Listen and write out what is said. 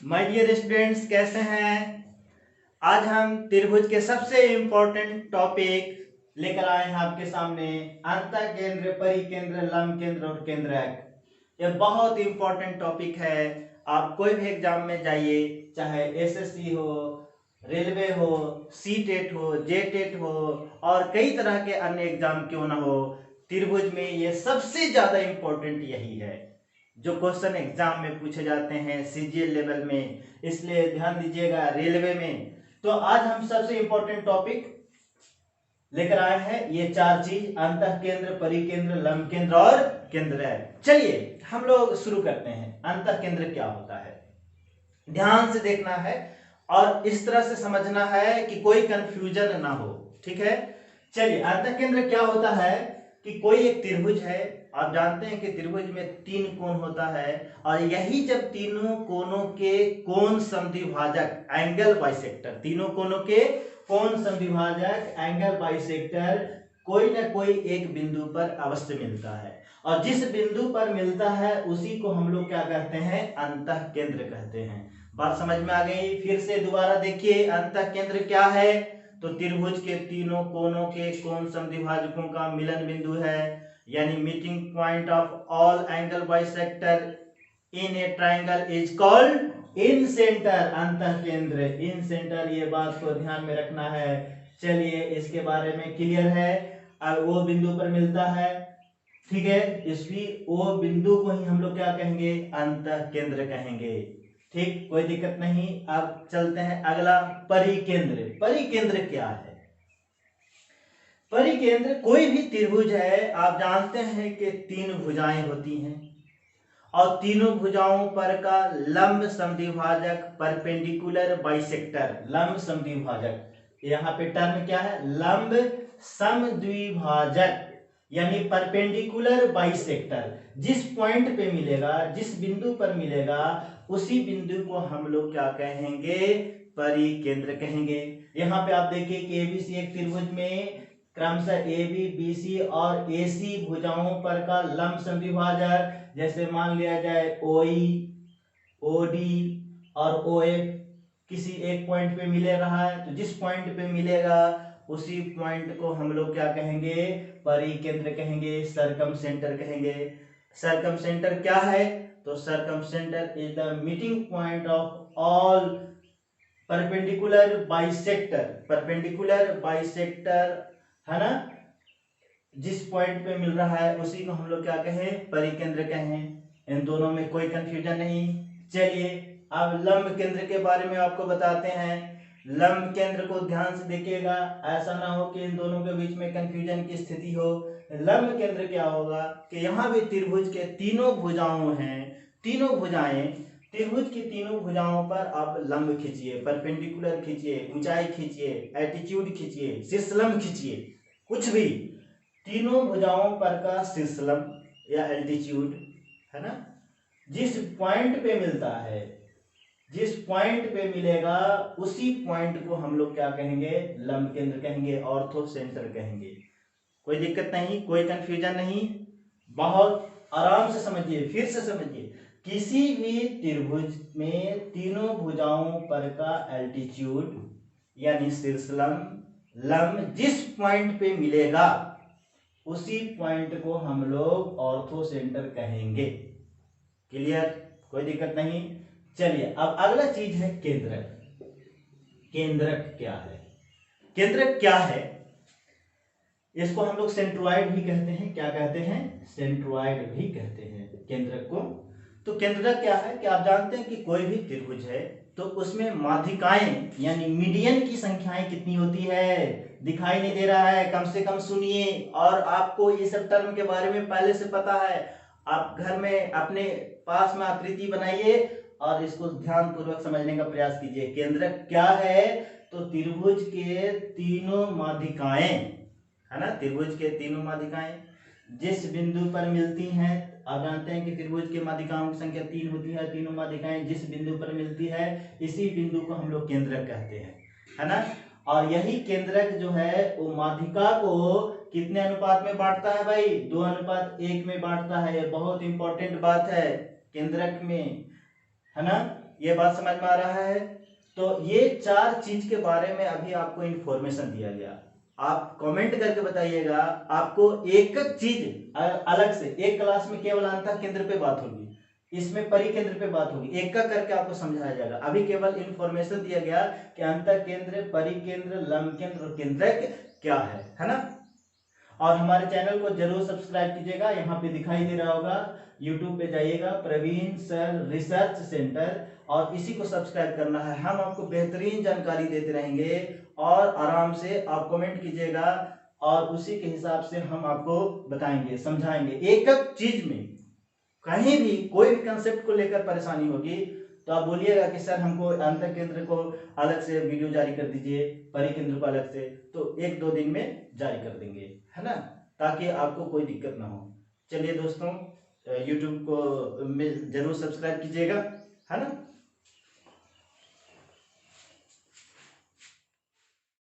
My dear students, कैसे हैं। आज हम त्रिभुज के सबसे इम्पोर्टेंट टॉपिक लेकर आए हैं आपके सामने। अंतः केंद्र, परिकेंद्र, लंब केंद्र और केंद्रक। यह बहुत इंपॉर्टेंट टॉपिक है। आप कोई भी एग्जाम में जाइए, चाहे एसएससी हो, रेलवे हो, सी टेट हो, जे टेट हो और कई तरह के अन्य एग्जाम क्यों ना हो, त्रिभुज में ये सबसे ज्यादा इंपॉर्टेंट यही है जो क्वेश्चन एग्जाम में पूछे जाते हैं सीजीएल लेवल में। इसलिए ध्यान दीजिएगा, रेलवे में। तो आज हम सबसे इंपॉर्टेंट टॉपिक लेकर आए हैं ये चार चीज: अंतः केंद्र, परिकेंद्र, लंब केंद्र और केंद्र है। चलिए हम लोग शुरू करते हैं। अंतः केंद्र क्या होता है, ध्यान से देखना है और इस तरह से समझना है कि कोई कंफ्यूजन ना हो। ठीक है, चलिए अंतः केंद्र क्या होता है कि कोई एक त्रिभुज है। आप जानते हैं कि त्रिभुज में तीन कोण होता है और यही जब तीनों कोणों के कोण समद्विभाजक एंगल बाइसेक्टर, तीनों कोणों के कोण समद्विभाजक एंगल बाइसेक्टर कोई ना कोई एक बिंदु पर अवश्य मिलता है और जिस बिंदु पर मिलता है उसी को हम लोग क्या कहते हैं, अंतः केंद्र कहते हैं। बात समझ में आ गई? फिर से दोबारा देखिए, अंतः केंद्र क्या है तो त्रिभुज के तीनों कोणों के कोण समद्विभाजकों का मिलन बिंदु है, यानी meeting point of all angle bisector in A triangle is called in centre. अंतः केंद्र, इन सेंटर, ये बात को ध्यान में रखना है। चलिए इसके बारे में क्लियर है। अब वो बिंदु पर मिलता है, ठीक है, इसी वो बिंदु को ही हम लोग क्या कहेंगे, अंतः केंद्र कहेंगे। ठीक, कोई दिक्कत नहीं। अब चलते हैं अगला, परिकेंद्र। परिकेंद्र क्या है? परिकेंद्र कोई भी त्रिभुज है, आप जानते हैं कि तीन भुजाएं होती हैं और तीनों भुजाओं पर का लंब समद्विभाजक परपेंडिकुलर बाइसेक्टर, लंब समद्विभाजक, यहाँ पे टर्म क्या है, लंब समद्विभाजक यानी परपेंडिकुलर बाइसेक्टर। जिस पॉइंट पे मिलेगा, जिस बिंदु पर मिलेगा, उसी बिंदु को हम लोग क्या कहेंगे, परिकेंद्र कहेंगे। यहाँ पे आप देखिए कि एबीसी एक त्रिभुज में क्रमशः ए बी, बी सी और ए सी भुजाओं पर का लंब समद्विभाजक, जैसे मान लिया जाए ओई, ओडी और ओ एफ किसी एक पॉइंट पे मिले रहा है, तो जिस पॉइंट पे मिलेगा उसी पॉइंट को हम लोग क्या कहेंगे, परिकेंद्र कहेंगे, सरकम सेंटर कहेंगे। सरकम सेंटर क्या है तो circumcentre is the meeting point of all perpendicular bisector, perpendicular bisector, है ना, जिस पॉइंट पे मिल रहा है उसी को हम लोग क्या कहें, परिकेंद्र कहें। इन दोनों में कोई कंफ्यूजन नहीं। चलिए अब लंब केंद्र के बारे में आपको बताते हैं। लंब केंद्र को ध्यान से देखिएगा, ऐसा ना हो कि इन दोनों के बीच में कंफ्यूजन की स्थिति हो। लंब केंद्र क्या होगा कि यहाँ भी त्रिभुज के तीनों भुजाओं हैं, तीनों भुजाएं, त्रिभुज की तीनों भुजाओं पर आप लंब खींचिए, परपेंडिकुलर खींचिए, ऊंचाई खींचिए, एटीट्यूड खींचिए, शीर्षलंब खींचिए, कुछ भी, तीनों भुजाओं पर का शीर्षलंब या एल्टीट्यूड, है ना, जिस पॉइंट पे मिलता है, जिस पॉइंट पे मिलेगा उसी पॉइंट को हम लोग क्या कहेंगे, लंब केंद्र कहेंगे, ऑर्थो सेंटर कहेंगे। कोई दिक्कत नहीं, कोई कंफ्यूजन नहीं, बहुत आराम से समझिए। फिर से समझिए, किसी भी त्रिभुज में तीनों भुजाओं पर का एल्टीट्यूड यानी शीर्षलंब, लंब जिस पॉइंट पे मिलेगा उसी पॉइंट को हम लोग ऑर्थो सेंटर कहेंगे। क्लियर, कोई दिक्कत नहीं। चलिए अब अगला चीज है केंद्रक। केंद्रक क्या है? केंद्रक क्या है, इसको हम लोग सेंट्रोइड भी कहते हैं। क्या कहते हैं? सेंट्रोइड भी कहते हैं केंद्रक को। तो केंद्रक क्या है कि आप जानते हैं कि कोई भी त्रिभुज है तो उसमें माध्यिकाएं यानी मीडियन की संख्याएं कितनी होती है, दिखाई नहीं दे रहा है, कम से कम सुनिए। और आपको ये सब टर्म के बारे में पहले से पता है, आप घर में अपने पास में आकृति बनाइए और इसको ध्यान पूर्वक समझने का प्रयास कीजिए। केंद्रक क्या है तो त्रिभुज के तीनों माध्यिकाएं, है ना, त्रिभुज के तीनों माध्यिकाएं जिस बिंदु पर मिलती हैं, आप जानते हैं कि त्रिभुज के माध्यिकाओं की संख्या 3 होती है, तीनों माध्यिकाएं जिस बिंदु पर मिलती है इसी बिंदु को हम लोग केंद्रक कहते हैं, है ना। और यही केंद्रक जो है वो माध्यिका को कितने अनुपात में बांटता है भाई, 2:1 में बांटता है। ये बहुत इंपॉर्टेंट बात है केंद्रक में, है ना। ये बात समझ में आ रहा है। तो ये 4 चीज के बारे में अभी आपको इंफॉर्मेशन दिया गया। आप कमेंट करके बताइएगा आपको एक एक चीज अलग से, एक क्लास में केवल अंतः केंद्र पे बात होगी, इसमें परिकेंद्र पे बात होगी, एक एक करके आपको समझाया जाएगा। अभी केवल इंफॉर्मेशन दिया गया कि अंतः केंद्र, परिकेंद्र, लंब केंद्र और केंद्रक क्या है ना। और हमारे चैनल को जरूर सब्सक्राइब कीजिएगा, यहाँ पे दिखाई दे रहा होगा, यूट्यूब पे जाइएगा प्रवीण सर रिसर्च सेंटर, और इसी को सब्सक्राइब करना है। हम आपको बेहतरीन जानकारी देते रहेंगे और आराम से आप कमेंट कीजिएगा और उसी के हिसाब से हम आपको बताएंगे, समझाएंगे। एक एक चीज में कहीं भी कोई भी कंसेप्ट को लेकर परेशानी होगी तो आप बोलिएगा कि सर हमको अंतः केंद्र को अलग से वीडियो जारी कर दीजिए, परिकेंद्र को अलग से, तो 1-2 दिन में जारी कर देंगे, है ना, ताकि आपको कोई दिक्कत ना हो। चलिए दोस्तों, यूट्यूब को जरूर सब्सक्राइब कीजिएगा, है ना।